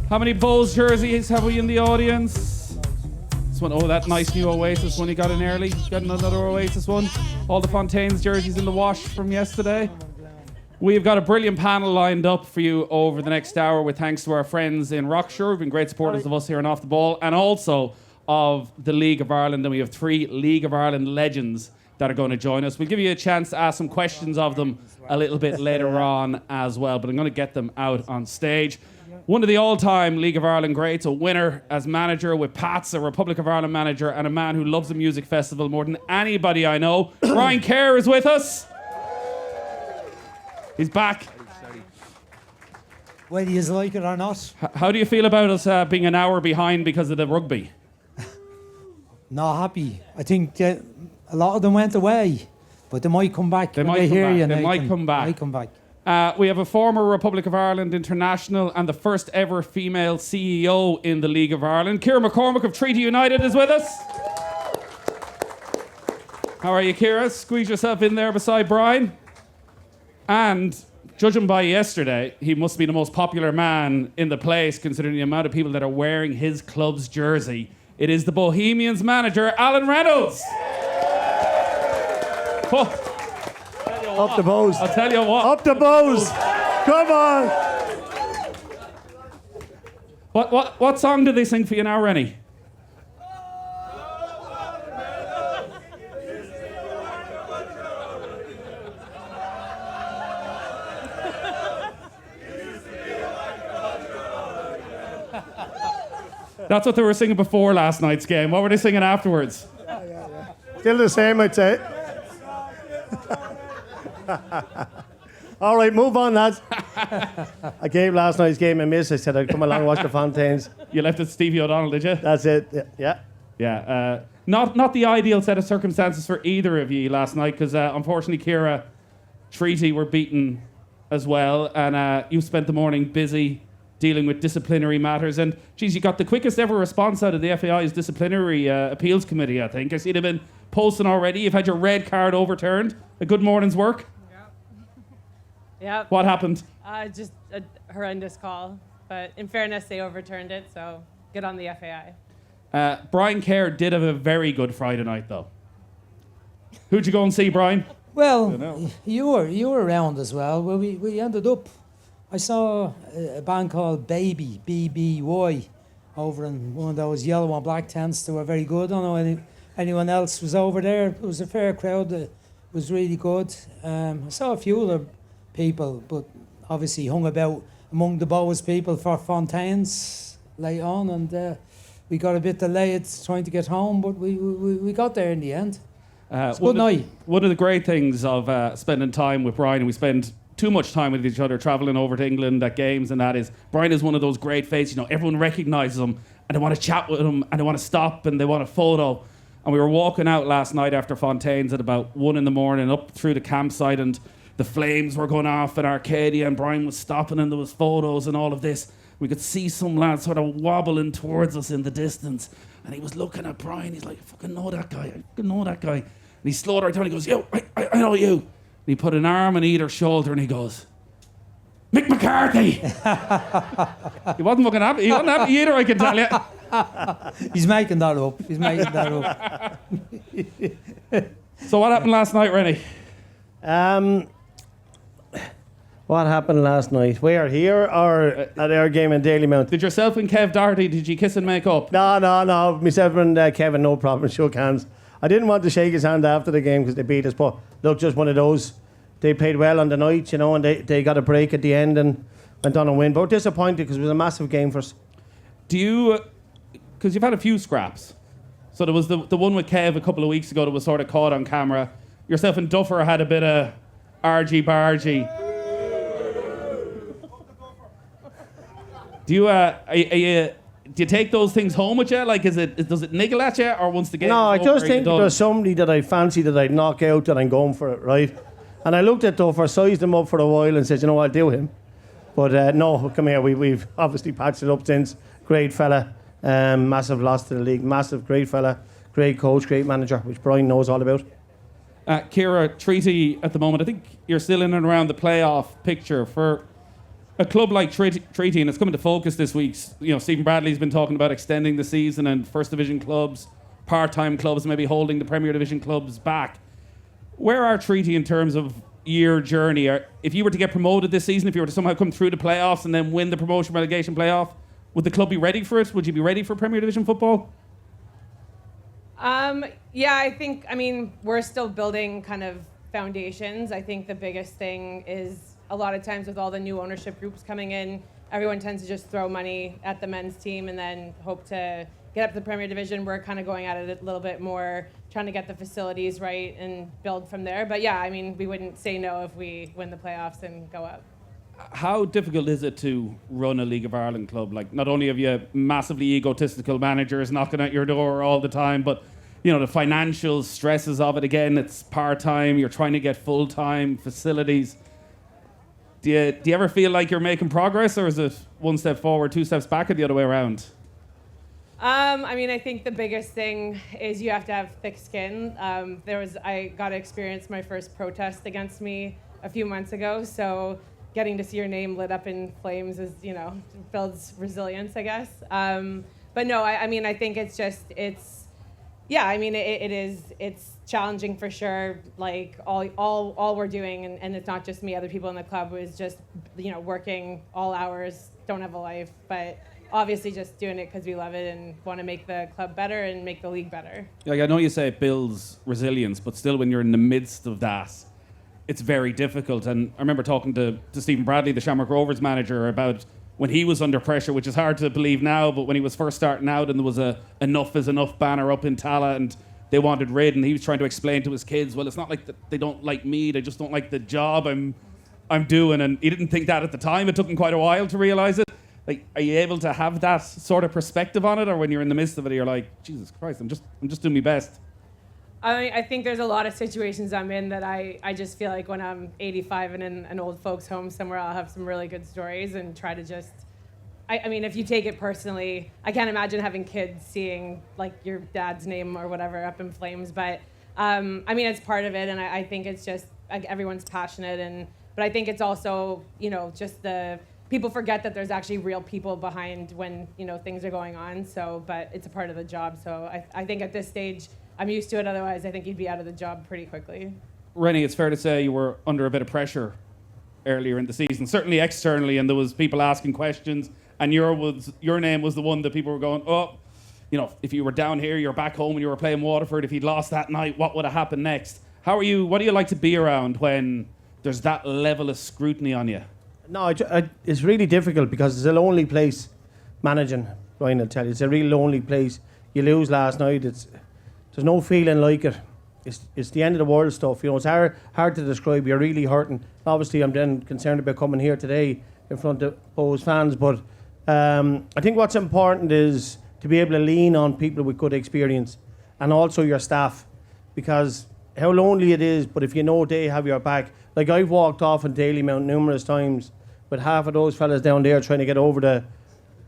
How many Bulls jerseys have we in the audience? This one, oh, that nice new Oasis one you got in early. Got another Oasis one. All the Fontaines jerseys in the wash from yesterday. We've got a brilliant panel lined up for you over the next hour with thanks to our friends in Rockshore, who've been great supporters of us here on Off the Ball, and also of the League of Ireland. And we have 3 League of Ireland legends that are going to join us. We'll give you a chance to ask some questions of them a little bit later on as well, but I'm going to get them out on stage. One of the all-time League of Ireland greats, a winner as manager with Pats, a Republic of Ireland manager, and a man who loves a music festival more than anybody I know. Brian Kerr is with us. He's back. Whether you like it or not. How do you feel about us being an hour behind because of the rugby? Not happy. I think a lot of them went away, but they might come back. They might come back. We have a former Republic of Ireland international and the first ever female CEO in the League of Ireland. Ciara McCormack of Treaty United is with us. How are you, Ciara? Squeeze yourself in there beside Brian. And judging by yesterday, he must be the most popular man in the place, considering the amount of people that are wearing his club's jersey. It is the Bohemians manager, Alan Reynolds. Oh. Up the bows. I'll tell you what. Up the bows. Come on. What song do they sing for you now, Rennie? That's what they were singing before last night's game. What were they singing afterwards? Still the same, I'd say. All right, move on, lads. I gave last night's game a miss. I said I'd come along and watch the Fontaines. You left it Stevie O'Donnell, did you? That's it, yeah. Yeah, not the ideal set of circumstances for either of you last night, because unfortunately, Ciara, Treaty were beaten as well, and you spent the morning busy dealing with disciplinary matters. And, geez, you got the quickest ever response out of the FAI's disciplinary appeals committee, I think. I see they've been posting already. You've had your red card overturned. A good morning's work. Yeah. What happened? Just a horrendous call. But in fairness, they overturned it, so good on the FAI. Brian Kerr did have a very good Friday night, though. Who'd you go and see, Brian? Well, you were around as well. Well, we ended up. I saw a band called Baby, BBY, over in one of those yellow and black tents. They were very good. I don't know anyone else was over there. It was a fair crowd. It was really good. I saw a few other people, but obviously hung about among the Boas people for Fontaines late on, and we got a bit delayed trying to get home, but we got there in the end. It's a good night. One of the great things of spending time with Brian, and we spend too much time with each other travelling over to England at games, and that is Brian is one of those great faces. You know, everyone recognises him and they want to chat with him and they want to stop and they want a photo. And we were walking out last night after Fontaines at about 1 a.m. up through the campsite, and the flames were going off in Arcadia, and Brian was stopping and there was photos and all of this. We could see some lad sort of wobbling towards us in the distance, and he was looking at Brian. He's like, I fucking know that guy. I fucking know that guy. And he slowed right down. He goes, yo, I know you. And he put an arm on either shoulder and he goes, Mick McCarthy. He wasn't fucking happy. He wasn't happy either, I can tell you. He's making that up. So what happened last night, Rennie? What happened last night? Where, here or at our game in Dalymount? Did yourself and Kev Doherty, did you kiss and make up? No. Myself and Kevin, no problem, shook hands. I didn't want to shake his hand after the game because they beat us, but look, just one of those. They played well on the night, you know, and they got a break at the end and went on and win. But we're disappointed because it was a massive game for us. Do you, because you've had a few scraps. So there was the one with Kev a couple of weeks ago that was sort of caught on camera. Yourself and Duffer had a bit of argy-bargy. Do you take those things home with you? Like, does it niggle at you, or once the game? No, I over, just think there's somebody that I fancy that I'd knock out that I'm going for it, right? And I looked at Duffer, sized him up for a while, and said, you know what, I'll do him. But no, come here. We've obviously patched it up since. Great fella, massive loss to the league. Massive, great fella, great coach, great manager, which Brian knows all about. Ciara, Treaty at the moment, I think you're still in and around the playoff picture. For A club like Treaty, and it's coming to focus this week. You know, Stephen Bradley's been talking about extending the season and First Division clubs, part-time clubs, maybe holding the Premier Division clubs back. Where are Treaty in terms of your journey? If you were to get promoted this season, if you were to somehow come through the playoffs and then win the promotion relegation playoff, would the club be ready for it? Would you be ready for Premier Division football? Yeah, I mean, we're still building kind of foundations. I think the biggest thing is a lot of times with all the new ownership groups coming in, everyone tends to just throw money at the men's team and then hope to get up to the Premier Division. We're kind of going at it a little bit more, trying to get the facilities right and build from there. But yeah, I mean, we wouldn't say no if we win the playoffs and go up. How difficult is it to run a League of Ireland club? Like, not only have you massively egotistical managers knocking at your door all the time, but you know, the financial stresses of it. Again, it's part-time, you're trying to get full-time facilities. Do you ever feel like you're making progress, or is it one step forward, two steps back, or the other way around? I mean, I think the biggest thing is you have to have thick skin. I got to experience my first protest against me a few months ago, so getting to see your name lit up in flames is, you know, builds resilience, I guess. But no, I mean, I think it's challenging for sure. Like all we're doing, and it's not just me, other people in the club, is just, you know, working all hours, don't have a life, but obviously just doing it because we love it and want to make the club better and make the league better. Like, I know you say it builds resilience, but still when you're in the midst of that, it's very difficult. And I remember talking to Stephen Bradley, the Shamrock Rovers manager, about when he was under pressure, which is hard to believe now, but when he was first starting out and there was a enough is enough banner up in Tala and they wanted rid, and he was trying to explain to his kids, well, it's not like they don't like me, they just don't like the job I'm doing. And he didn't think that at the time. It took him quite a while to realise it. Like, are you able to have that sort of perspective on it, or when you're in the midst of it, you're like, Jesus Christ, I'm just doing my best? I think there's a lot of situations I'm in that I just feel like when I'm 85 and in an old folks' home somewhere, I'll have some really good stories and try to just... I mean, if you take it personally, I can't imagine having kids seeing, like, your dad's name or whatever up in flames. But, I mean, it's part of it, and I think it's just, like, everyone's passionate. But I think it's also, you know, just people forget that there's actually real people behind when, you know, things are going on. So, but it's a part of the job. So I think at this stage, I'm used to it. Otherwise, I think you'd be out of the job pretty quickly. Rennie, it's fair to say you were under a bit of pressure earlier in the season, certainly externally, and there was people asking questions, and your name was the one that people were going, oh, you know, if you were down here, you're back home and you were playing Waterford, if you'd lost that night, what would have happened next? What do you like to be around when there's that level of scrutiny on you? No, it's really difficult because it's a lonely place managing, Ryan, I'll tell you. It's a really lonely place. You lose last night, there's no feeling like it. It's the end of the world stuff. You know, it's hard to describe. You're really hurting. Obviously, I'm then concerned about coming here today in front of Bows fans, but I think what's important is to be able to lean on people with good experience and also your staff, because how lonely it is, but if you know they have your back. Like, I've walked off in Dalymount numerous times with half of those fellas down there trying to get over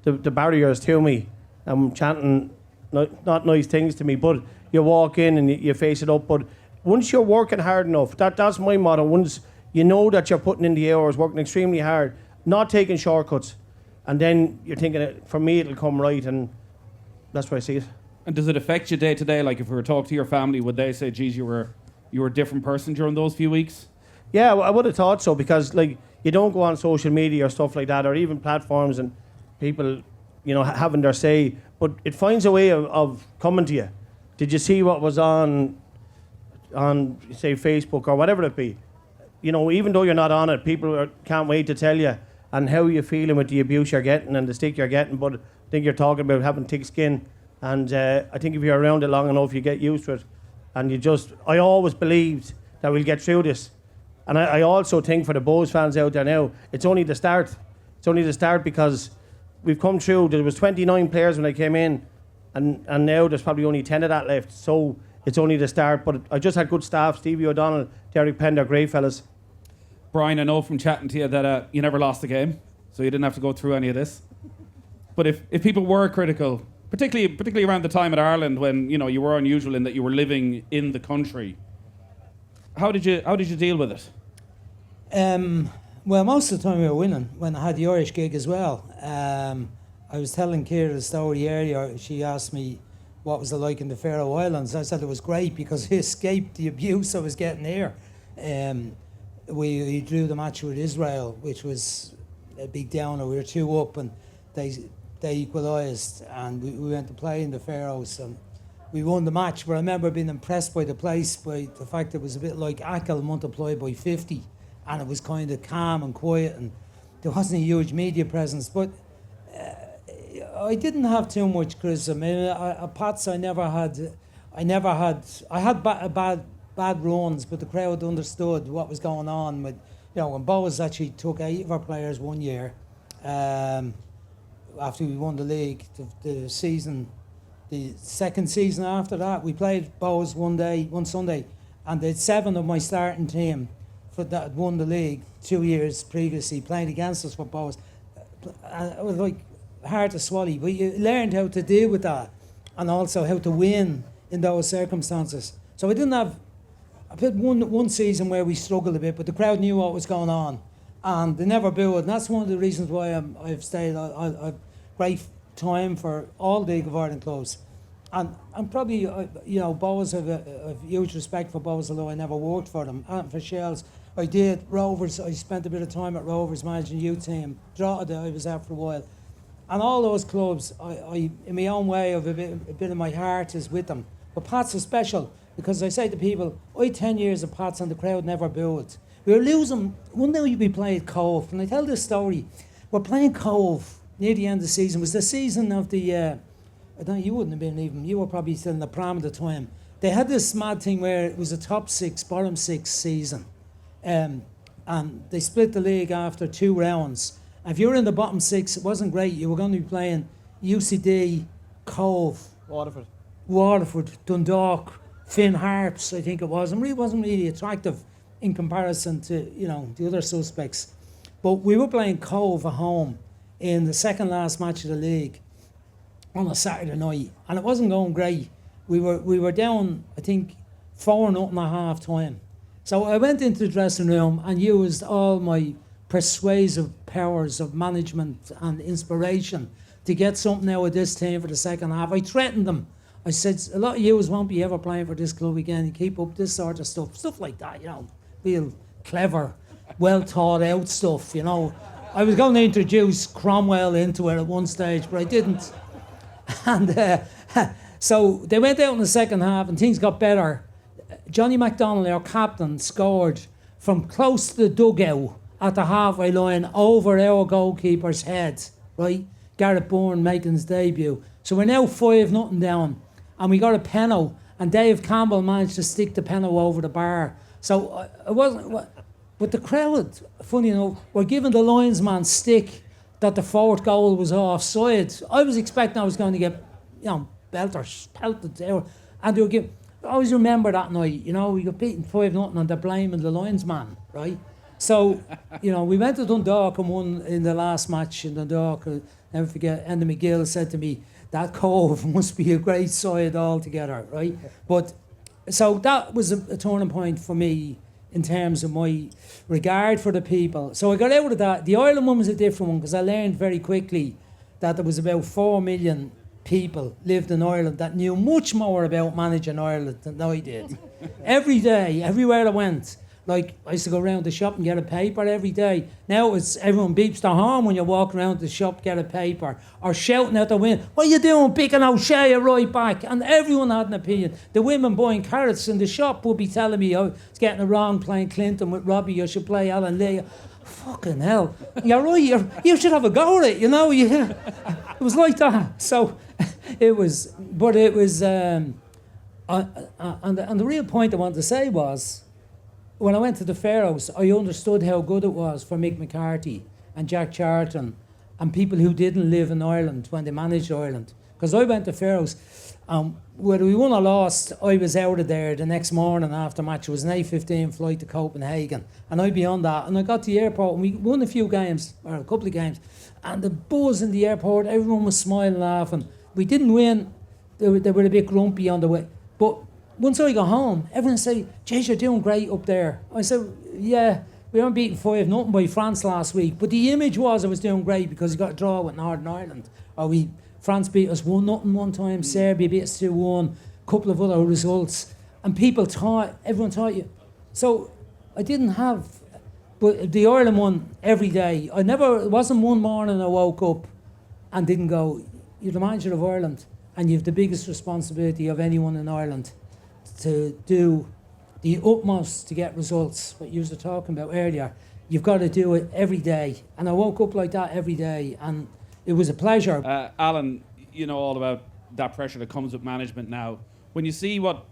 the barriers to me and chanting not nice things to me, but you walk in and you face it up. But once you're working hard enough, that's my motto, once you know that you're putting in the hours, working extremely hard, not taking shortcuts, and then you're thinking, for me, it'll come right, and that's why I see it. And does it affect you day to day? Like, if we were to talk to your family, would they say, geez, you were a different person during those few weeks? Yeah, I would have thought so, because, like, you don't go on social media or stuff like that, or even platforms and people, you know, having their say, but it finds a way of coming to you. Did you see what was on say, Facebook or whatever it be? You know, even though you're not on it, people can't wait to tell you and how you're feeling with the abuse you're getting and the stick you're getting. But I think you're talking about having thick skin, and I think if you're around it long enough, you get used to it. And I always believed that we'll get through this. And I also think for the Bows fans out there now, it's only the start. It's only the start, because we've come through. There was 29 players when I came in, and now there's probably only 10 of that left. So it's only the start. But I just had good staff. Stevie O'Donnell, Derek Pender, great fellas. Brian, I know from chatting to you that you never lost a game, so you didn't have to go through any of this. But if people were critical, particularly around the time at Ireland, when, you know, you were unusual in that you were living in the country, how did you deal with it? Well, most of the time we were winning when I had the Irish gig as well. I was telling Kerr the story earlier. She asked me what was it like in the Faroe Islands. I said it was great because I escaped the abuse I was getting here. We drew the match with Israel, which was a big downer. We were 2 up and they equalised, and we went to play in the Faroes and we won the match. But I remember being impressed by the place, by the fact it was a bit like Achill multiplied by 50, and it was kind of calm and quiet, and there wasn't a huge media presence. But I didn't have too much criticism. At Pats, I had bad runs, but the crowd understood what was going on. With, when Boas actually took 8 of our players one year, after we won the league, the second season after that, we played Boas one Sunday, and they had 7 of my starting team that had won the league 2 years previously playing against us for Boas. It was like hard to swallow, but you learned how to deal with that and also how to win in those circumstances. So I didn't have one season where we struggled a bit, but the crowd knew what was going on and they never booed, and that's one of the reasons why I've stayed. I've great time for all the League of Ireland clubs, and probably Boas, have a huge respect for Boas, although I never worked for them. And for Shells, I did. Rovers, I spent a bit of time at Rovers managing youth team. Drogheda, I was there for a while. And all those clubs, I in my own way, a bit of my heart is with them. But Pats are special because I say to people, I had 10 years of Pats and the crowd never booed. We were losing. One day we played Cove, and I tell this story. We're playing Cove near the end of the season. It was the season of the, I don't know, you wouldn't have been even, you were probably still in the pram at the time. They had this mad thing where it was a top 6, bottom 6 season. And they split the league after 2 rounds. If you were in the bottom 6, it wasn't great. You were going to be playing UCD, Cove, Waterford, Dundalk, Finn Harps, I think it was. And it wasn't really attractive in comparison to, the other suspects. But we were playing Cove at home in the second last match of the league on a Saturday night, and it wasn't going great. We were down, I think, 4-0 at half time. So I went into the dressing room and used all my persuasive powers of management and inspiration to get something out of this team for the second half. I threatened them. I said, a lot of yous won't be ever playing for this club again. You keep up this sort of stuff like that, real clever, well thought out stuff, I was going to introduce Cromwell into it at one stage, but I didn't. And so they went out in the second half and things got better. Johnny MacDonald, our captain, scored from close to the dugout at the halfway line over our goalkeeper's head, right? Gareth Bourne making his debut. So we're now 5-0 down, and we got a penalty, and Dave Campbell managed to stick the penalty over the bar. So it wasn't... But the crowd, funny enough, were giving the linesman stick that the 4th goal was offside. I was expecting I was going to get, belters, pelted there. And they were giving... I always remember that night, we got beaten 5-0 and they're blaming the linesman, right? So, we went to Dundalk and won in the last match in Dundalk. I'll never forget, Enda McGill said to me, that Cove must be a great side altogether, right? But, so that was a turning point for me in terms of my regard for the people. So I got out of that. The Ireland one was a different one because I learned very quickly that there was about 4 million people lived in Ireland that knew much more about managing Ireland than I did. Every day, everywhere I went, like I used to go around the shop and get a paper every day. Now it's everyone beeps their horn when you walk around the shop, get a paper, or shouting out the window, "What are you doing, picking O'Shea right back?" And everyone had an opinion. The women buying carrots in the shop would be telling me, "Oh, it's getting it wrong playing Clinton with Robbie. You should play Alan Lee." Fucking hell, you're right. You should have a go at it. It was like that. So it was, and the real point I wanted to say was, when I went to the Faroes, I understood how good it was for Mick McCarthy and Jack Charlton and people who didn't live in Ireland when they managed Ireland. Because I went to Faroes, whether we won or lost, I was out of there the next morning after match. It was an 8:15 flight to Copenhagen, and I'd be on that. And I got to the airport, and we won a few games, or a couple of games, and the buzz in the airport, everyone was smiling, laughing. We didn't win. They were a bit grumpy on the way. But once I got home, everyone said, "Jeez, you're doing great up there." I said, "Yeah, We weren't beaten 5-0 by France last week, but the image was I was doing great because we got a draw with Northern Ireland. France beat us 1-0 one time, Serbia beat us 2-1, couple of other results, and everyone taught you. So I didn't have, but the Ireland one every day. It wasn't one morning I woke up and didn't go, you're the manager of Ireland and you have the biggest responsibility of anyone in Ireland to do the utmost to get results, what you were talking about earlier. You've got to do it every day. And I woke up like that every day and it was a pleasure. Alan, you know all about that pressure that comes with management now. When you see what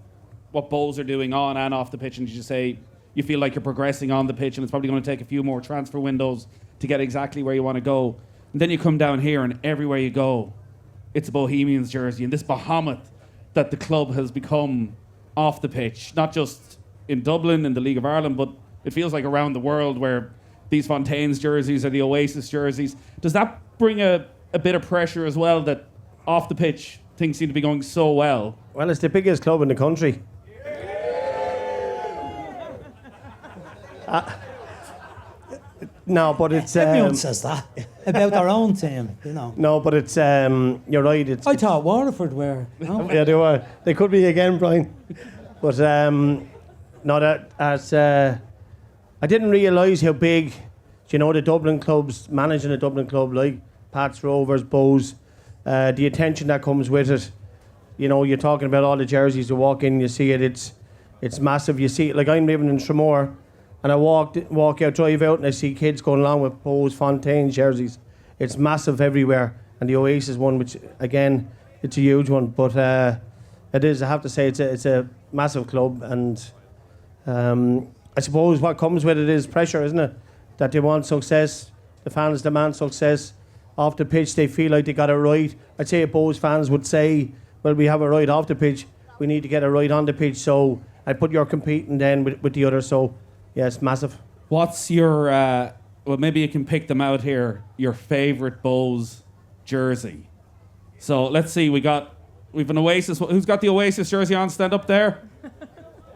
Bohs are doing on and off the pitch and you just say you feel like you're progressing on the pitch and it's probably going to take a few more transfer windows to get exactly where you want to go. And then you come down here and everywhere you go, it's a Bohemians jersey and this behemoth that the club has become off the pitch, not just in Dublin, in the League of Ireland, but it feels like around the world where these Fontaines jerseys are the Oasis jerseys. Does that bring a bit of pressure as well that off the pitch things seem to be going so well? Well, it's the biggest club in the country. No, but it's... Everyone says that about their own team, you know. No, but it's... you're right. I thought Waterford were. No? Yeah, they were. They could be again, Brian. But no, I didn't realise how big, the Dublin clubs, managing a Dublin club like Pats, Rovers, Bohs, the attention that comes with it. You're talking about all the jerseys. You walk in, you see it. It's massive. You see it. Like I'm living in Tramore, and I drive out, and I see kids going along with Bohs, Fontaine jerseys. It's massive everywhere. And the Oasis one, which again, it's a huge one. But it is. I have to say, it's a massive club, and I suppose what comes with it is pressure, isn't it? That they want success. The fans demand success. Off the pitch, they feel like they got it right. I'd say Bohs fans would say, well, we have it right off the pitch. We need to get it right on the pitch. So I put you're competing then with the others. So, yeah, it's massive. What's your, well, maybe you can pick them out here, your favourite Bohs jersey? So let's see, we've an Oasis. Who's got the Oasis jersey on? Stand up there.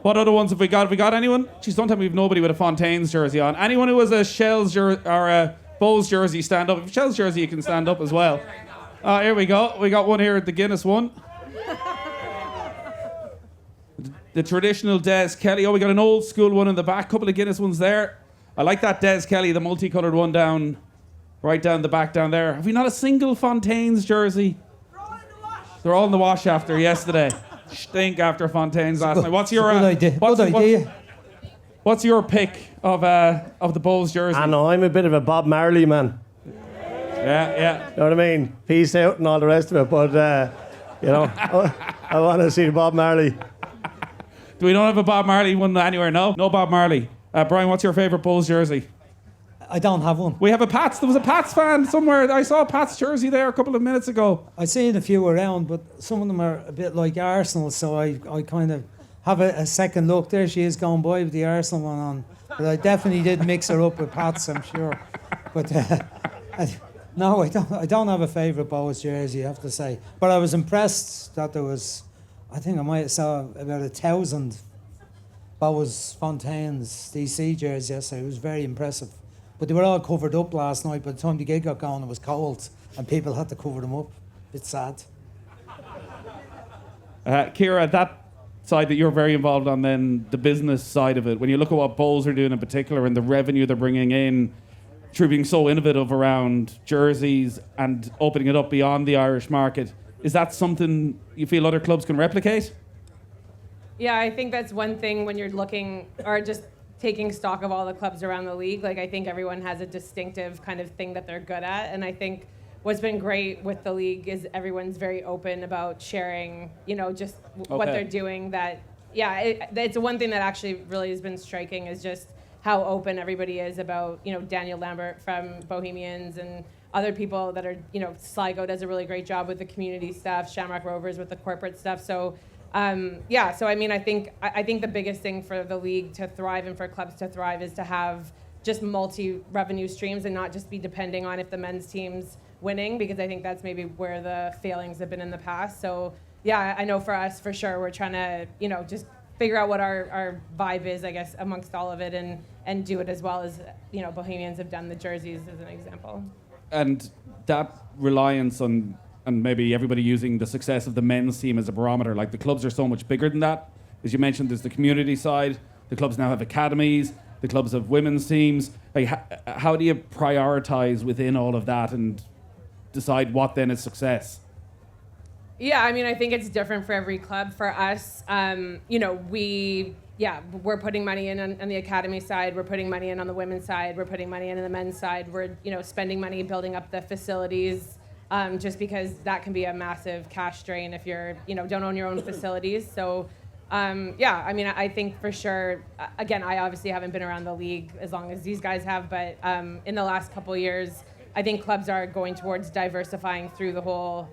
What other ones have we got? Have we got anyone? Geez, don't tell me we've nobody with a Fontaines jersey on. Anyone who has a Shells or a Bohs jersey, stand up. If Shells jersey, you can stand up as well. Here we go. We got one here at the Guinness one. The traditional Des Kelly. Oh, we got an old school one in the back. Couple of Guinness ones there. I like that Des Kelly, the multicoloured one right down the back down there. Have we not a single Fontaines jersey? They're all in the wash after yesterday. Stink after Fontaines last night. What's your idea? What's your pick of the Bohs jersey? I know, I'm a bit of a Bob Marley man. Yeah. You know what I mean? Peace out and all the rest of it. But I want to see Bob Marley. Do we don't have a Bob Marley one anywhere? No Bob Marley. Brian, what's your favourite Bohs jersey? I don't have one. We have a Pats. There was a Pats fan somewhere. I saw a Pats jersey there a couple of minutes ago. I've seen a few around, but some of them are a bit like Arsenal, so I kind of have a second look. There she is going by with the Arsenal one on. But I definitely did mix her up with Pats, I'm sure. But no, I don't have a favourite Bohs jersey, I have to say. But I was impressed that there was, I think I might have saw about 1,000 Bohs Fontaines DC jerseys yesterday. It was very impressive. But they were all covered up last night. By the time the gig got going, it was cold, and people had to cover them up. Bit sad. Ciara, that side that you're very involved on, then the business side of it. When you look at what Bohs are doing in particular and the revenue they're bringing in, through being so innovative around jerseys and opening it up beyond the Irish market, is that something you feel other clubs can replicate? Yeah, I think that's one thing when you're looking or just taking stock of all the clubs around the league. Like, I think everyone has a distinctive kind of thing that they're good at. And I think what's been great with the league is everyone's very open about sharing, just what they're doing. It's one thing that actually really has been striking is just how open everybody is about, Daniel Lambert from Bohemians and other people that are, Sligo does a really great job with the community stuff, Shamrock Rovers with the corporate stuff. So I think the biggest thing for the league to thrive and for clubs to thrive is to have just multi-revenue streams and not just be depending on if the men's team's winning, because I think that's maybe where the failings have been in the past. So, yeah, I know for us, for sure, we're trying to, just figure out what our vibe is, I guess, amongst all of it, and do it as well as, Bohemians have done the jerseys as an example. And that reliance on, and maybe everybody using the success of the men's team as a barometer, like the clubs are so much bigger than that. As you mentioned, there's the community side. The clubs now have academies. The clubs have women's teams. Like, how do you prioritize within all of that and decide what then is success? Yeah, I mean, I think it's different for every club. For us, we're putting money in on the academy side. We're putting money in on the women's side. We're putting money in on the men's side. We're, spending money building up the facilities, just because that can be a massive cash drain if you're, don't own your own facilities. So, I mean, I think for sure, again, I obviously haven't been around the league as long as these guys have, but in the last couple of years, I think clubs are going towards diversifying through the whole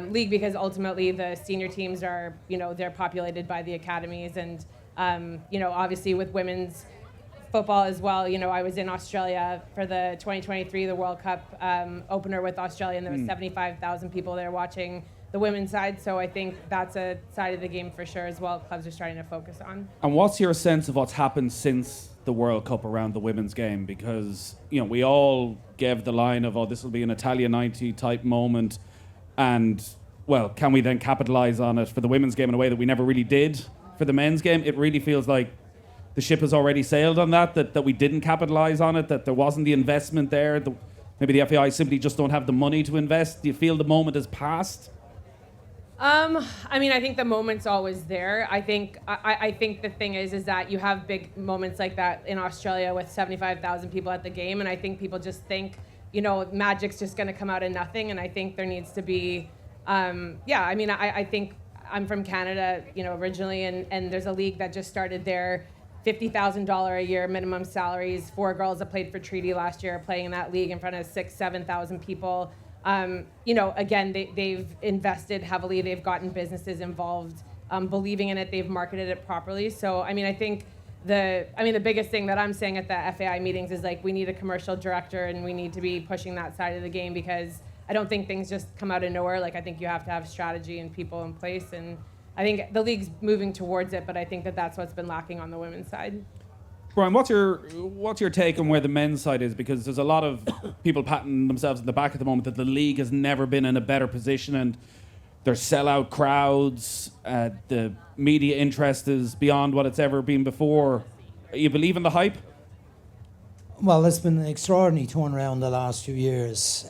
league, because ultimately the senior teams are, they're populated by the academies, and, obviously with women's football as well, I was in Australia for the 2023, the World Cup opener with Australia, and there was 75,000 people there watching the women's side, so I think that's a side of the game for sure as well clubs are starting to focus on. And what's your sense of what's happened since the World Cup around the women's game? Because, we all gave the line of, this will be an Italia 90 type moment, and, well, can we then capitalise on it for the women's game in a way that we never really did for the men's game? It really feels like the ship has already sailed on that we didn't capitalise on it, that there wasn't the investment there. Maybe the FAI simply just don't have the money to invest. Do you feel the moment has passed? I mean, I think the moment's always there. I think the thing is that you have big moments like that in Australia with 75,000 people at the game, and I think people just think, magic's just going to come out of nothing, and I think there needs to be, I mean, I think I'm from Canada, originally, and there's a league that just started there, $50,000 a year minimum salaries. 4 girls that played for Treaty last year are playing in that league in front of 7,000 people. Again, they've invested heavily. They've gotten businesses involved, believing in it. They've marketed it properly. So, I mean, I think the biggest thing that I'm saying at the FAI meetings is, like, we need a commercial director, and we need to be pushing that side of the game, because I don't think things just come out of nowhere. Like, I think you have to have strategy and people in place, and I think the league's moving towards it, but I think that's what's been lacking on the women's side. Brian, what's your take on where the men's side is? Because there's a lot of people patting themselves in the back at the moment that the league has never been in a better position, and there's sellout crowds. The media interest is beyond what it's ever been before. You believe in the hype? Well, it's been an extraordinary turnaround the last few years,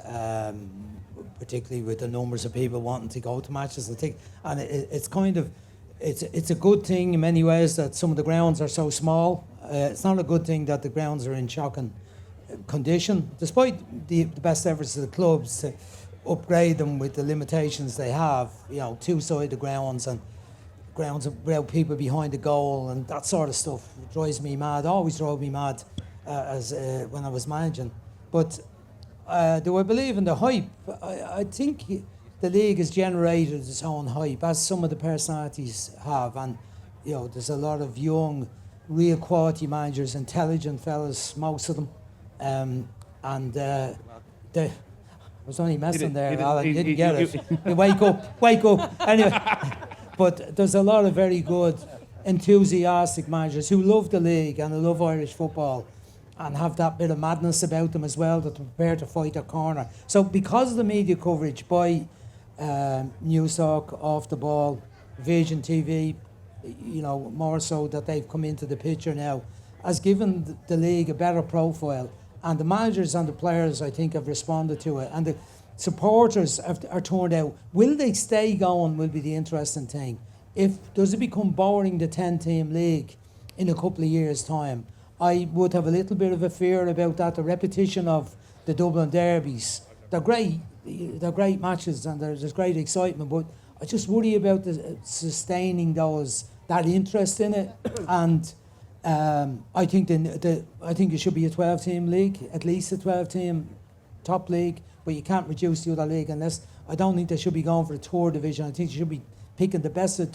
particularly with the numbers of people wanting to go to matches. I think, and it's kind of, it's a good thing in many ways that some of the grounds are so small. It's not a good thing that the grounds are in shocking condition, despite the best efforts of the clubs to upgrade them with the limitations they have. 2-sided grounds and grounds without people behind the goal and that sort of stuff drives me mad. Always drove me mad when I was managing. But do I believe in the hype? I think the league has generated its own hype, as some of the personalities have, and there's a lot of young, real quality managers, intelligent fellas, most of them, and I was only messing there, Alan. You didn't get it. Wake up. Anyway, but there's a lot of very good, enthusiastic managers who love the league and who love Irish football, and have that bit of madness about them as well, that they're prepared to fight a corner. So because of the media coverage by Newstalk, Off the Ball, Vision TV, more so that they've come into the picture now, has given the league a better profile. And the managers and the players, I think, have responded to it. And the supporters are turned out. Will they stay going will be the interesting thing. Does it become boring, the 10-team league, in a couple of years' time? I would have a little bit of a fear about that. The repetition of the Dublin derbies. They're great matches, and there's great excitement, but I just worry about sustaining that interest in it. And I think it should be a 12-team league, at least a 12-team top league, but you can't reduce the other league unless. I don't think they should be going for a third division. I think they should be picking the best of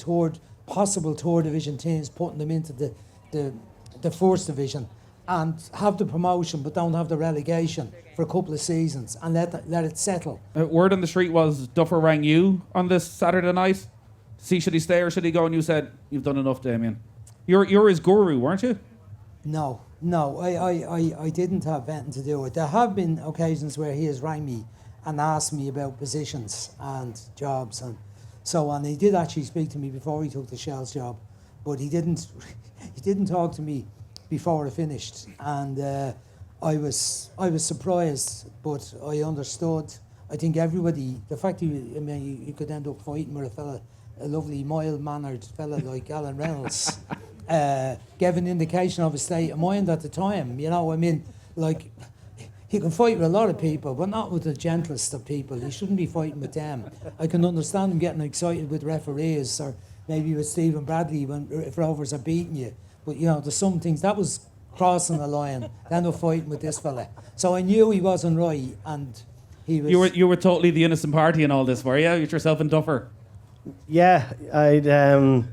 possible third division teams, putting them into the first division, and have the promotion, but don't have the relegation for a couple of seasons, and let it settle. Word on the street was Duffer rang you on this Saturday night. See, should he stay or should he go? And you said, you've done enough, Damien. You're his guru, weren't you? No, I didn't have anything to do with it. There have been occasions where he has rang me and asked me about positions and jobs and so on. He did actually speak to me before he took the Shell's job, but he didn't talk to me before I finished. And I was surprised, but I understood. I think everybody, the fact you could end up fighting with a fella, a lovely mild-mannered fella like Alan Reynolds, gave an indication of his state of mind at the time. You know, I mean, like, he can fight with a lot of people, but not with the gentlest of people. He shouldn't be fighting with them. I can understand him getting excited with referees, or maybe with Stephen Bradley if Rovers are beating you. But, you know, there's some things, that was crossing the line. Then they're fighting with this fella. So I knew he wasn't right, and he was... You were totally the innocent party in all this, were you? With yourself and Duffer? Yeah, I know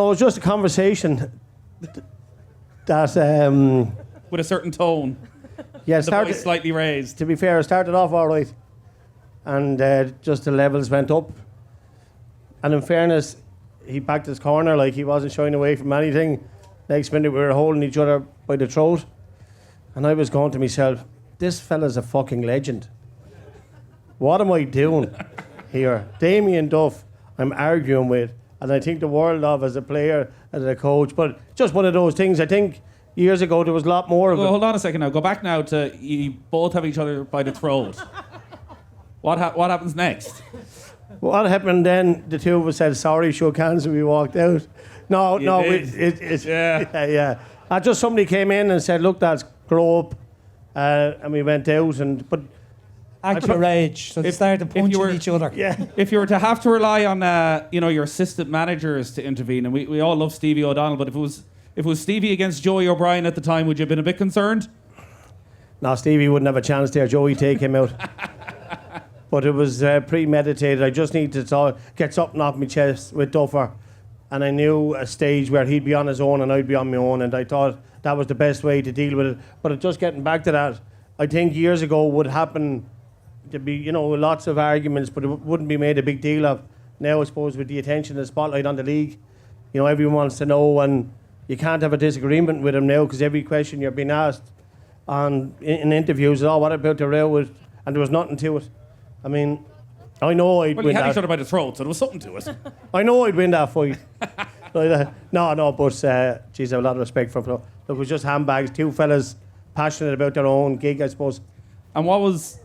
it was just a conversation that... With a certain tone. Yeah, the voice slightly raised. To be fair, it started off all right, and just the levels went up. And in fairness, he backed his corner like he wasn't shying away from anything. Next minute, we were holding each other by the throat, and I was going to myself, this fella's a fucking legend. What am I doing here? Damien Duff, I'm arguing with, and I think the world of as a player, as a coach, but just one of those things. I think years ago there was a lot more of it. Hold on a second now. Go back now to you both have each other by the throat. What happens next? What happened then? The two of us said sorry, shook hands, and we walked out. No, it's yeah. Just somebody came in and said, "Look, that's grow up," and we went out. But act your age, so they started punching each other. Yeah. If you were to have to rely on your assistant managers to intervene, and we all love Stevie O'Donnell, but if it was Stevie against Joey O'Brien at the time, would you have been a bit concerned? No, Stevie wouldn't have a chance there. Joey take him out. But it was premeditated. I just needed to get something off my chest with Duffer. And I knew a stage where he'd be on his own and I'd be on my own. And I thought that was the best way to deal with it. But just getting back to that, I think years ago would happen, there'd be, lots of arguments, but it wouldn't be made a big deal of. Now, I suppose, with the attention and the spotlight on the league, everyone wants to know, and you can't have a disagreement with him now because every question you're being asked in interviews is, what about the row? And there was nothing to it. I mean, I know I'd win that. Well, you had each other by the throat, so there was something to it. I know I'd win that fight. No, but geez, I have a lot of respect for him. Look, it was just handbags, two fellas passionate about their own gig, I suppose. And what was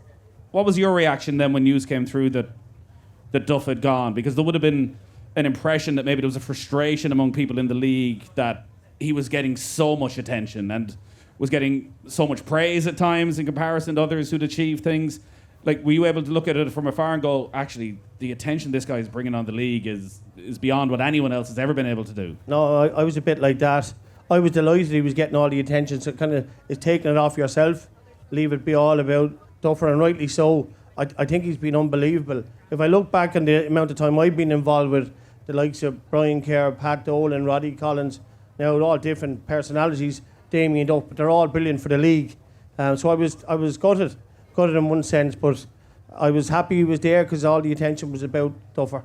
your reaction then when news came through that Duff had gone? Because there would have been an impression that maybe there was a frustration among people in the league that he was getting so much attention and was getting so much praise at times in comparison to others who'd achieved things. Like, were you able to look at it from afar and go, actually, the attention this guy is bringing on the league is beyond what anyone else has ever been able to do? No, I was a bit like that. I was delighted he was getting all the attention, so it kind of is taking it off yourself. Leave it be all about Duffer, and rightly so. I think he's been unbelievable. If I look back on the amount of time I've been involved with the likes of Brian Kerr, Pat Dolan, Roddy Collins, now all different personalities, Damien Duff, but they're all brilliant for the league. So I was gutted in one sense, but I was happy he was there because all the attention was about Duffer.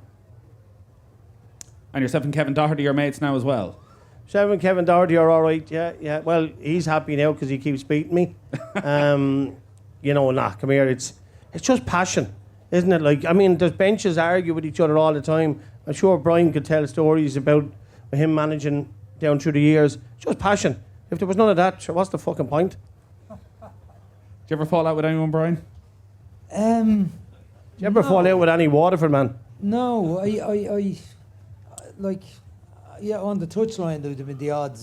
And yourself and Kevin Doherty are mates now as well? Sean and Kevin Doherty are all right, yeah. Well, he's happy now because he keeps beating me. Come here, it's just passion, isn't it? Like, I mean, there's benches argue with each other all the time. I'm sure Brian could tell stories about him managing down through the years. Just passion. If there was none of that, sure, what's the fucking point? Did you ever fall out with anyone, Brian? Did you ever fall out with any Waterford man? No, I on the touchline there would have been the odd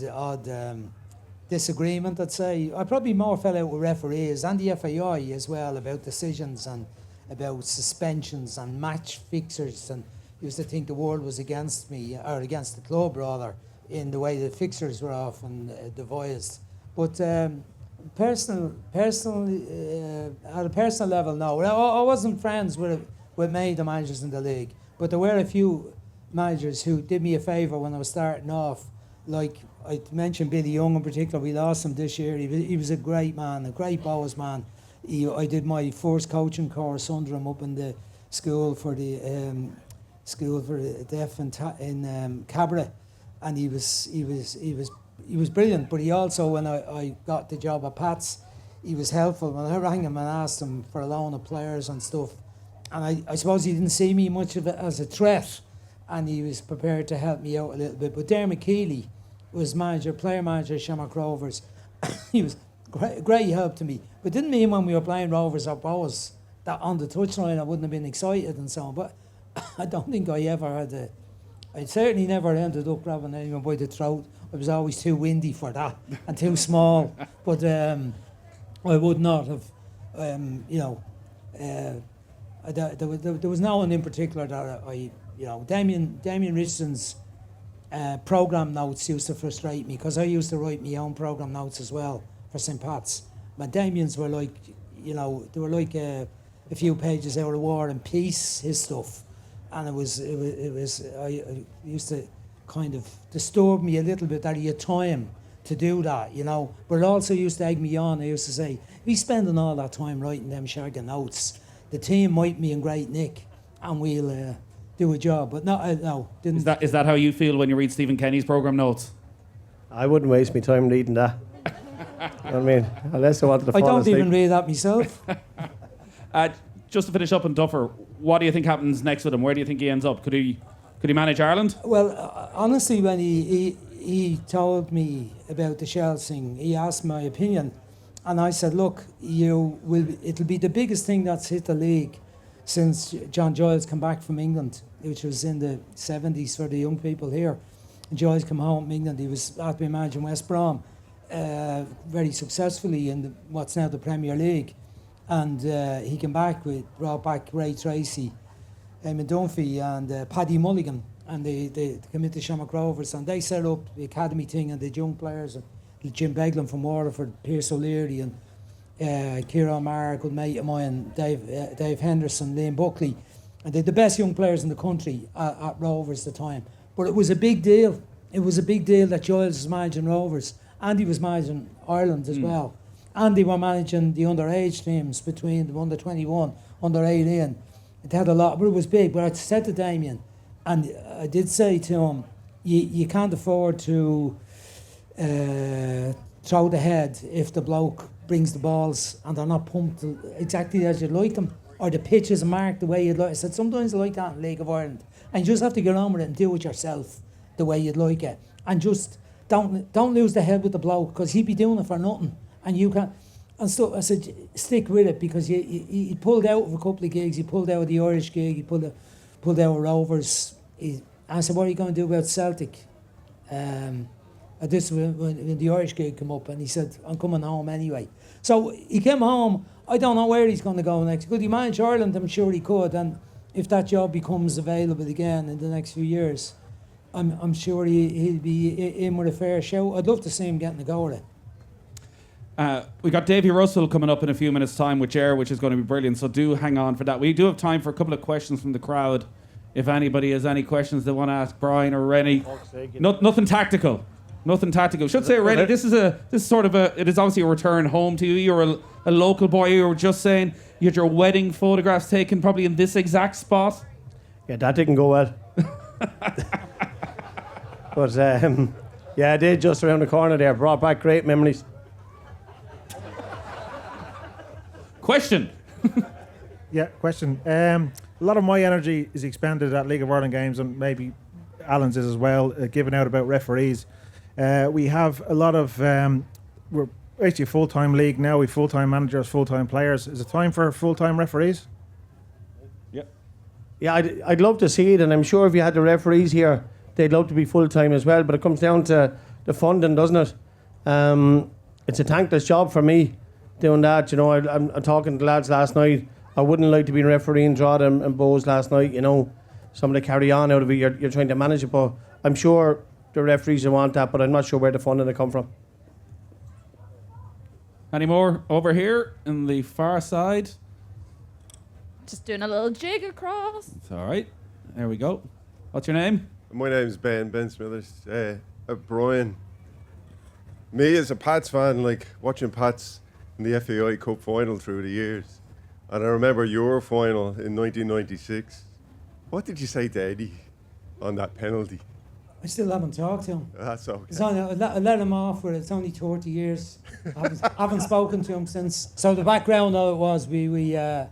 disagreement, I'd say. I probably more fell out with referees and the FAI as well about decisions and about suspensions and match fixers, and used to think the world was against me, or against the club rather, in the way the fixers were often devised. But personally, at a personal level, no. I wasn't friends with many of the managers in the league, but there were a few managers who did me a favour when I was starting off. Like, I mentioned Billy Young in particular. We lost him this year. He was a great man, a great Bows man. I did my first coaching course under him up in the school for the deaf in Cabaret. and he was brilliant. But he also, when I got the job at Pats, he was helpful. When I rang him and asked him for a loan of players and stuff, and I suppose he didn't see me much of it as a threat, and he was prepared to help me out a little bit. But Dermot Keeley was player manager of Shamrock Rovers. He was great help to me. But didn't mean when we were playing Rovers or Bows that on the touchline I wouldn't have been excited and so on. But I don't think I ever had I certainly never ended up grabbing anyone by the throat. I was always too windy for that and too small. But I would not have, there was no one in particular that Damien Richardson's programme notes used to frustrate me because I used to write my own programme notes as well for St. Pat's. But Damien's were like, they were like a few pages out of War and Peace, his stuff. And it used to kind of disturb me a little bit that he had time to do that, But it also used to egg me on. I used to say, if he's spending all that time writing them shagging notes, the team might be in great nick and we'll do a job. But no, didn't. Is that how you feel when you read Stephen Kenny's programme notes? I wouldn't waste my time reading that. I mean, unless I wanted to fall I don't asleep. even read that myself. Just to finish up on Duffer, what do you think happens next with him? Where do you think he ends up? Could he manage Ireland? Well, honestly, when he told me about the Shells thing, he asked my opinion, and I said, look, it'll be the biggest thing that's hit the league since John Giles came back from England, which was in the 70s for the young people here. Giles came home from England. He was at me managing West Brom very successfully in what's now the Premier League. And he came back brought back Ray Tracy, Eamon Dunphy and Paddy Mulligan, and they came into Shamrock Rovers and they set up the academy thing and the young players, Jim Beglin from Waterford, Pierce O'Leary and Ciara McCormack, good mate of mine, Dave Henderson, Liam Buckley, and they're the best young players in the country at Rovers at the time. But it was a big deal. It was a big deal that Giles was managing Rovers and he was managing Ireland as well. And they were managing the underage teams between the under 21, under 18. It had a lot, but it was big. But I said to Damien, and I did say to him, you can't afford to throw the head if the bloke brings the balls and they're not pumped exactly as you'd like them, or the pitch isn't marked the way you'd like. I said, sometimes I like that in League of Ireland. And you just have to get on with it and do it yourself the way you'd like it. And just don't lose the head with the bloke, because he'd be doing it for nothing. And you can't. And so I said, stick with it, because he pulled out of a couple of gigs. He pulled out of the Irish gig. He pulled out of Rovers. I said, what are you going to do about Celtic? When the Irish gig came up, and he said, I'm coming home anyway. So he came home. I don't know where he's going to go next. Could he manage Ireland? I'm sure he could. And if that job becomes available again in the next few years, I'm sure he'll be in with a fair show. I'd love to see him getting a go at it. We got Davy Russell coming up in a few minutes' time with Ger, which is going to be brilliant, so do hang on for that. We do have time for a couple of questions from the crowd. If anybody has any questions they want to ask Brian or Rennie. Nothing tactical. Nothing tactical. Should say, Rennie, this is it is obviously a return home to you. You're a local boy. You were just saying you had your wedding photographs taken probably in this exact spot. Yeah, that didn't go well. But yeah, I did, just around the corner there. Brought back great memories. Question. Yeah, question. A lot of my energy is expended at League of Ireland games, and maybe Alan's is as well, given out about referees. We have a lot of, we're basically a full-time league now. We have full-time managers, full-time players. Is it time for full-time referees? Yeah, I'd love to see it, and I'm sure if you had the referees here, they'd love to be full-time as well, but it comes down to the funding, doesn't it? It's a thankless job for me doing that. I'm talking to the lads last night. I wouldn't like to be refereeing Drogheda and Bows last night. Some of the carry on out of it, you're trying to manage it, but I'm sure the referees will want that, but I'm not sure where the funding will come from. Any more over here in the far side? Just doing a little jig across. It's all right. There we go. What's your name? My name's Ben Smithers. Brian. Me as a Pats fan, like watching Pats in the FAI Cup final through the years. And I remember your final in 1996. What did you say to Eddie on that penalty? I still haven't talked to him. That's okay. It's only, I let him off for it's only 30 years. I haven't spoken to him since. So the background of it was the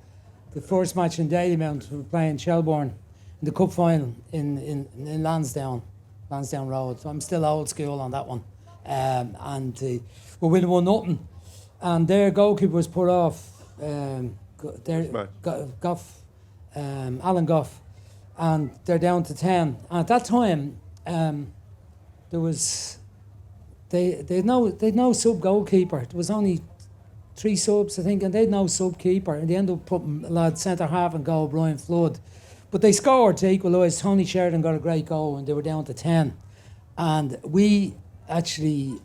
first match in Dalymount, we were playing Shelbourne in the cup final in Lansdowne Road. So I'm still old school on that one. And we win 1-0. And their goalkeeper was put off. Goff, Alan Goff. And they're down to 10. And at that time, there was they'd no sub goalkeeper. There was only 3 subs, I think, and they'd no sub keeper. And they ended up putting a lad centre half and goal, Brian Flood. But they scored to equalise. Tony Sheridan got a great goal, and they were down to 10. And we actually.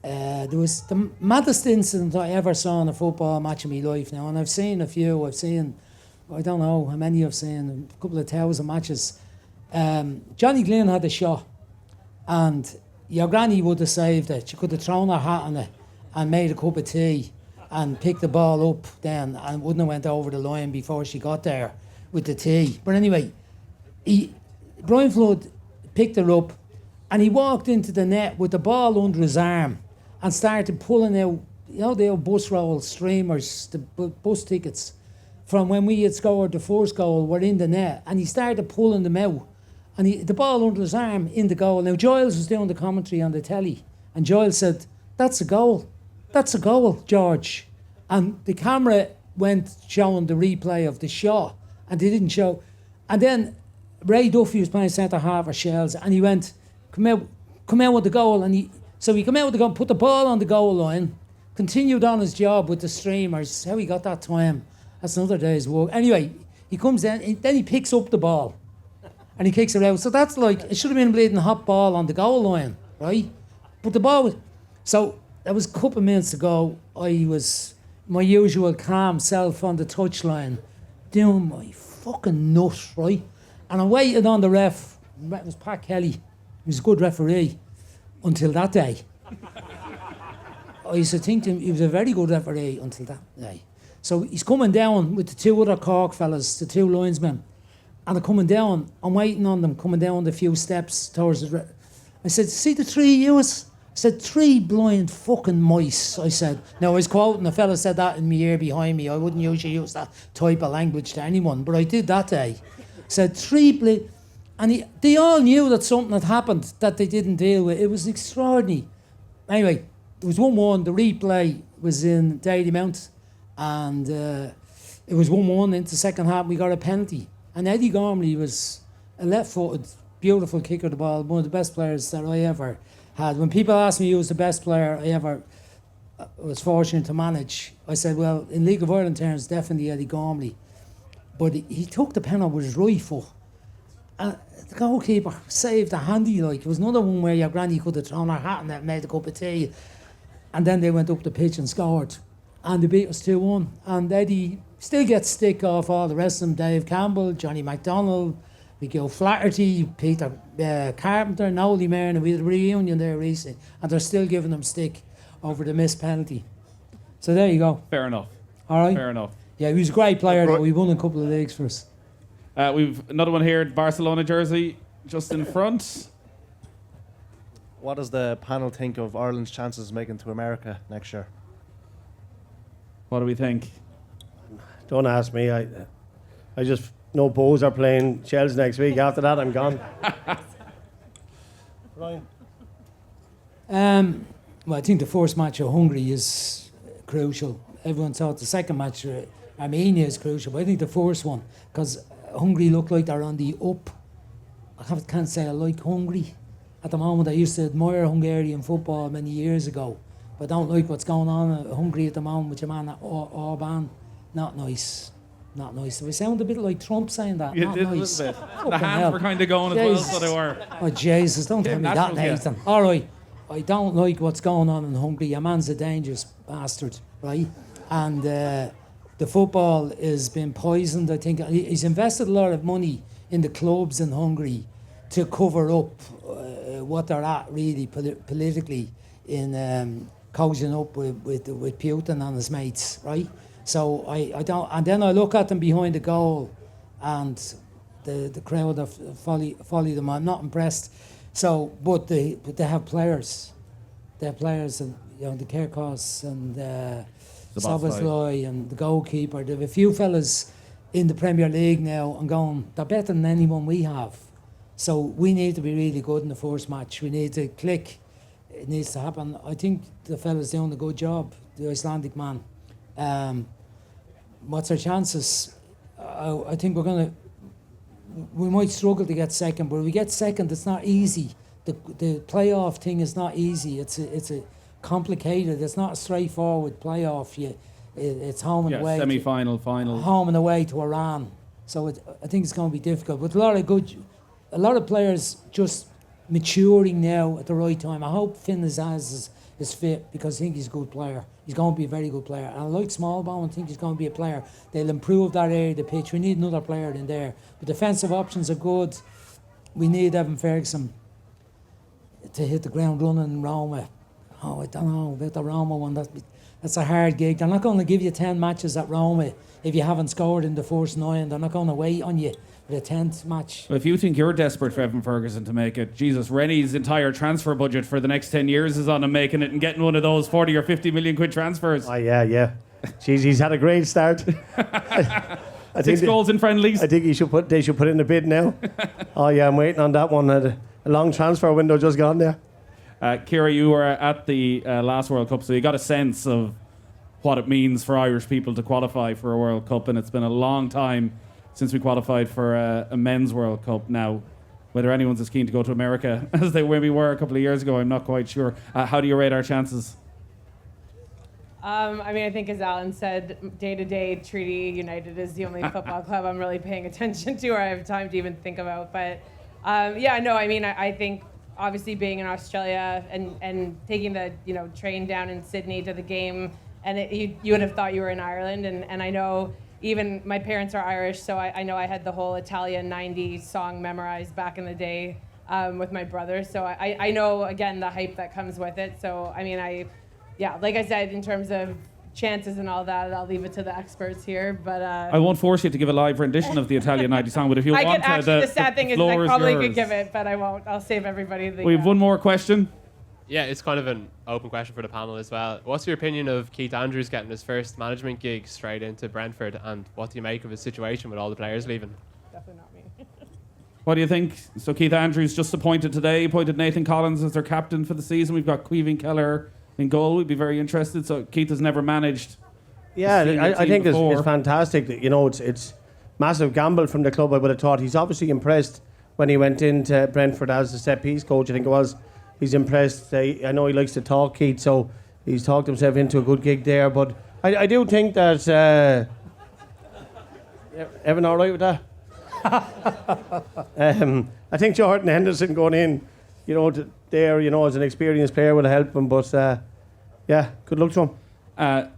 There was the maddest incident I ever saw in a football match in my life now, and I've seen a few. I don't know how many I've seen, a couple of thousand matches. Johnny Glynn had a shot, and your granny would have saved it. She could have thrown her hat on it and made a cup of tea and picked the ball up then and wouldn't have went over the line before she got there with the tea. But anyway, Brian Flood picked her up and he walked into the net with the ball under his arm and started pulling out, the old bus roll streamers, the bus tickets from when we had scored the first goal were in the net, and he started pulling them out. And the ball under his arm in the goal. Now, Giles was doing the commentary on the telly, and Giles said, "That's a goal. That's a goal, George." And the camera went showing the replay of the shot, and they didn't show. And then Ray Duffy was playing centre half for Shells, and he went, come out with the goal. And so he came out with the goal, put the ball on the goal line, continued on his job with the streamers. How he got that time, that's another day's work. Anyway, he comes in, then he picks up the ball and he kicks it out. So that's like, it should have been a bleeding hot ball on the goal line, right? But the ball was, so that was a couple of minutes ago. I was my usual calm self on the touchline, doing my fucking nut, right? And I waited on the ref. It was Pat Kelly. He was a good referee until that day. I used to think he was a very good referee until that day. So he's coming down with the 2 other Cork fellas, the 2 linesmen, and they're coming down. I'm waiting on them coming down the few steps towards the. I said, "See the 3 years?" I said, "3 blind fucking mice." I said. Now I was quoting, a fella said that in my ear behind me. I wouldn't usually use that type of language to anyone, but I did that day. I said 3 blind, and they all knew that something had happened that they didn't deal with. It was extraordinary. Anyway, it was 1-1. The replay was in Dalymount. And it was 1-1 into the second half. We got a penalty. And Eddie Gormley was a left-footed, beautiful kicker of the ball, one of the best players that I ever had. When people ask me who was the best player I ever was fortunate to manage, I said, well, in League of Ireland terms, definitely Eddie Gormley. But he took the pen with his right foot. And the goalkeeper saved a handy, like. It was another one where your granny could have thrown her hat and that made a cup of tea. And then they went up the pitch and scored. And they beat us 2-1. And Eddie still gets stick off all the rest of them. Dave Campbell, Johnny MacDonald, Miguel Flaherty, Peter Carpenter, Nolly Marin. We had a reunion there recently. And they're still giving them stick over the missed penalty. So there you go. Fair enough. All right? Fair enough. Yeah, he was a great player, though. He won a couple of leagues for us. We've another one here, Barcelona jersey, just in front. What does the panel think of Ireland's chances of making to America next year? What do we think? Don't ask me. I just know Bows are playing Shells next week. After that, I'm gone. Ryan? Well, I think the first match of Hungary is crucial. Everyone thought the second match, Armenia, is crucial, but I think the first one, because Hungary look like they're on the up. I can't say I like Hungary at the moment. I used to admire Hungarian football many years ago, but I don't like what's going on in Hungary at the moment with your man Orban. Not nice. Not nice. Do I sound a bit like Trump saying that? You Not did nice. a little bit. Fucking The hands hell. were kind of going as well, so they were. Oh, Jesus, don't tell me that, naturals, yeah. Nathan. All right, I don't like what's going on in Hungary. Your man's a dangerous bastard, right? And the football has been poisoned. I think he's invested a lot of money in the clubs in Hungary to cover up what they're at really politically in cozying up with Putin and his mates, right? So I don't, and then I look at them behind the goal, and the crowd of folly them. I'm not impressed. But they have players. They have players, and the Kerr and Soboslai and the goalkeeper. They have a few fellas in the Premier League now and going. They're better than anyone we have. So we need to be really good in the first match. We need to click. It needs to happen. I think the fella's doing a good job. The Icelandic man. What's our chances? I think we might struggle to get second, but if we get second, it's not easy. The playoff thing is not easy. It's a complicated. It's not a straightforward playoff. It's home and away. Semi-final, final. Home and away to Iran. So I think it's going to be difficult. But a lot of players just maturing now at the right time. I hope Finn is fit because I think he's a good player. He's going to be a very good player. And I like Smallbone. I think he's going to be a player. They'll improve that area of the pitch. We need another player in there. But defensive options are good. We need Evan Ferguson to hit the ground running in Roma. Oh, I don't know about the Roma one. That's a hard gig. They're not going to give you 10 matches at Roma if you haven't scored in the first 9. They're not going to wait on you for the 10th match. Well, if you think you're desperate for Evan Ferguson to make it, Jesus, Rennie's entire transfer budget for the next 10 years is on him making it and getting one of those 40 or 50 million quid transfers. Oh, yeah. Jeez, he's had a great start. I 6 goals in friendlies. I think they should put in a bid now. Oh, yeah, I'm waiting on that one. A long transfer window just gone there. Ciara, you were at the last World Cup, so you got a sense of what it means for Irish people to qualify for a World Cup, and it's been a long time since we qualified for a men's World Cup now. Whether anyone's as keen to go to America as they maybe were a couple of years ago, I'm not quite sure. How do you rate our chances? I think as Alan said, day-to-day Treaty United is the only football club I'm really paying attention to or I have time to even think about. But I think obviously being in Australia and taking the train down in Sydney to the game, and you would have thought you were in Ireland, and I know even my parents are Irish, so I know I had the whole Italia 90 song memorized back in the day with my brother, so I know again the hype that comes with it. So like I said, in terms of chances and all that, I'll leave it to the experts here. But I won't force you to give a live rendition of the Italian 90 song, but if you I want could actually, the sad thing is I probably yours. could give it, but I won't. I'll save everybody the... We have one more question. Yeah, it's kind of an open question for the panel as well. What's your opinion of Keith Andrews getting his first management gig straight into Brentford, and what do you make of his situation with all the players leaving? Definitely not me. What do you think? So Keith Andrews just appointed today, appointed Nathan Collins as their captain for the season. We've got Caoimhín Keller in goal. We'd be very interested. So Keith has never managed. Yeah, I think it's fantastic. It's massive gamble from the club. I would have thought he's obviously impressed when he went into Brentford as the set piece coach. I think it was. He's impressed. I know he likes to talk, Keith, so he's talked himself into a good gig there. But I do think that Evan, all right with that? I think Jordan Henderson going in, as an experienced player will help him. But good luck to him.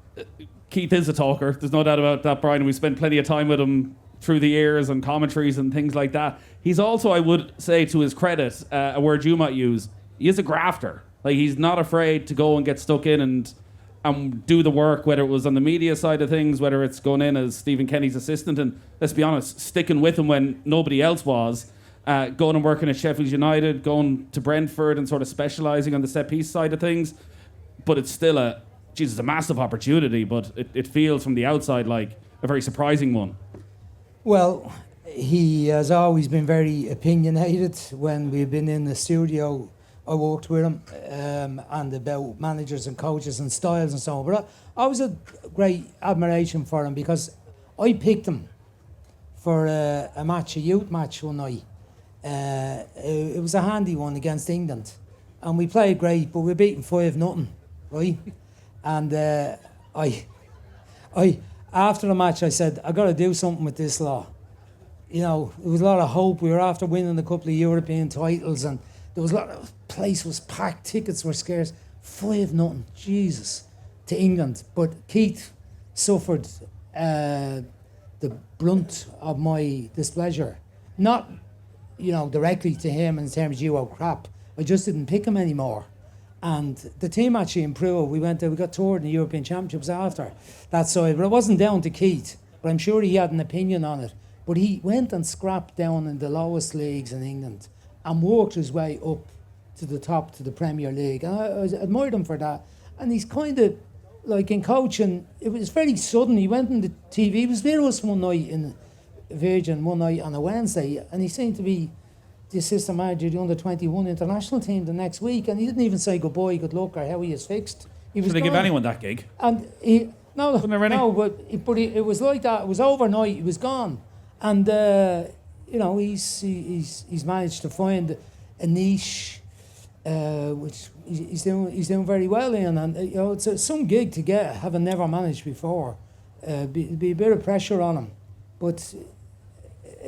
Keith is a talker. There's no doubt about that, Brian. We spent plenty of time with him through the years and commentaries and things like that. He's also, I would say, to his credit, a word you might use, he is a grafter. Like, he's not afraid to go and get stuck in and do the work, whether it was on the media side of things, whether it's going in as Stephen Kenny's assistant, and let's be honest, sticking with him when nobody else was, going and working at Sheffield United, going to Brentford and sort of specialising on the set-piece side of things. But it's still a massive opportunity, but it feels from the outside like a very surprising one. Well, he has always been very opinionated. When we've been in the studio, I worked with him and about managers and coaches and styles and so on. But I was a great admiration for him because I picked him for a youth match one night. It was a handy one against England. And we played great, but we beat them 5-0, right? And I after the match, I said, I got to do something with this law. It was a lot of hope. We were after winning a couple of European titles, and there was a lot of place was packed, tickets were scarce. 5-0, Jesus, to England. But Keith suffered the brunt of my displeasure. Not, directly to him in terms of crap. I just didn't pick him anymore. And the team actually improved. We went there, we got toured in the European Championships after that side. But it wasn't down to Keith. But I'm sure he had an opinion on it. But he went and scrapped down in the lowest leagues in England and worked his way up to the top, to the Premier League. And I admired him for that. And he's kind of, like in coaching, it was very sudden. He went on the TV. He was there with us one night in Virgin, one night on a Wednesday, and he seemed to be the assistant manager of the under-21 international team the next week, and he didn't even say goodbye, good luck, or how he is fixed. He was Should they give gone. anyone that gig? And it was like that. It was overnight. He was gone, and he's managed to find a niche, which he's doing very well in, and it's some gig to get, having never managed before. Be a bit of pressure on him, but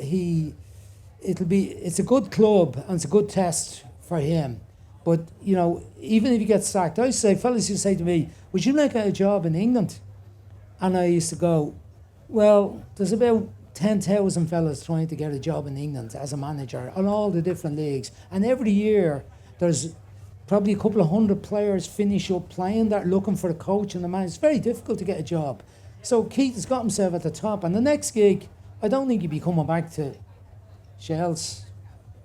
it's a good club and it's a good test for him. But even if he gets sacked, I say, fellas used to say to me, would you like a job in England? And I used to go, well, there's about 10,000 fellas trying to get a job in England as a manager on all the different leagues, and every year there's probably a couple of hundred players finish up playing that are looking for a coach and a man. It's very difficult to get a job. So Keith has got himself at the top, and the next gig, I don't think he'd be coming back to Shells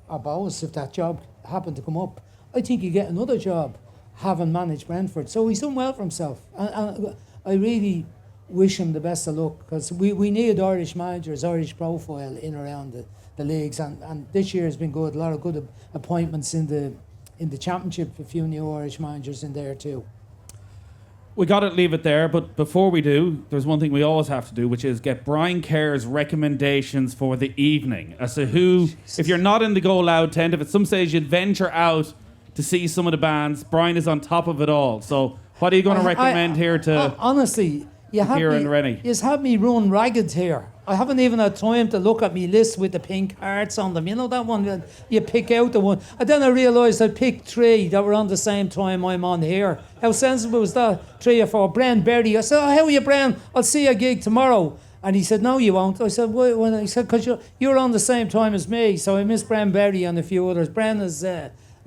or Bows if that job happened to come up. I think he'd get another job having managed Brentford. So he's done well for himself. And I really wish him the best of luck, because we need Irish managers, Irish profile in around the leagues. And this year has been good. A lot of good appointments in the Championship, a few new Irish managers in there too. We got to leave it there, but before we do, there's one thing we always have to do, which is get Brian Kerr's recommendations for the evening as to who, if you're not in the Go Loud tent, if at some stage you'd venture out to see some of the bands, Brian is on top of it all. So what are you going to recommend here to honestly, Ciara and Rennie? You have me run ragged here. I haven't even had time to look at me list with the pink hearts on them. You know that one, you pick out the one. And then I realised I picked 3 that were on the same time I'm on here. How sensible was that? 3 or 4. Bren Berry. I said, oh, how are you, Bren? I'll see you a gig tomorrow. And he said, no, you won't. I said, why? When he said, because you're on the same time as me. So I missed Bren Berry and a few others. Bren is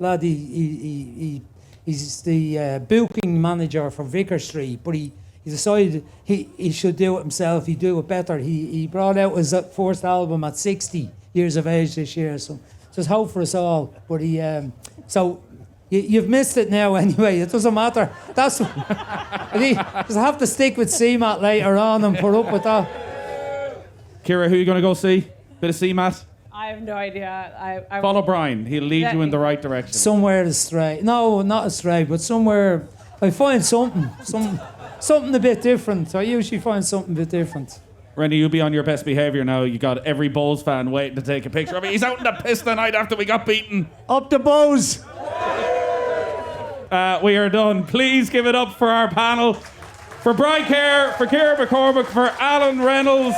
lad, he's the booking manager for Vicar Street, but he decided he should do it himself. He'd do it better. He brought out his first album at 60 years of age this year. So just hope for us all. But you've missed it now anyway. It doesn't matter. That's just have to stick with CMAT later on and put up with that. Ciara, who are you going to go see? Bit of CMAT? I have no idea. I Follow Brian. He'll lead you in the right direction. Somewhere astray. No, not astray, but somewhere I find something a bit different. I usually find something a bit different. Rennie, you'll be on your best behaviour now. You got every Bulls fan waiting to take a picture of me. He's out in the piss the night after we got beaten. Up the Bows! We are done. Please give it up for our panel. For Brian Kerr, for Kerr McCormack, for Alan Reynolds.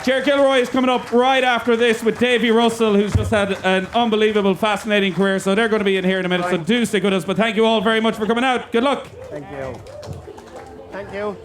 Ger Gilroy is coming up right after this with Davy Russell, who's just had an unbelievable, fascinating career. So they're going to be in here in a minute. So do stick with us. But thank you all very much for coming out. Good luck. Thank you. Thank you.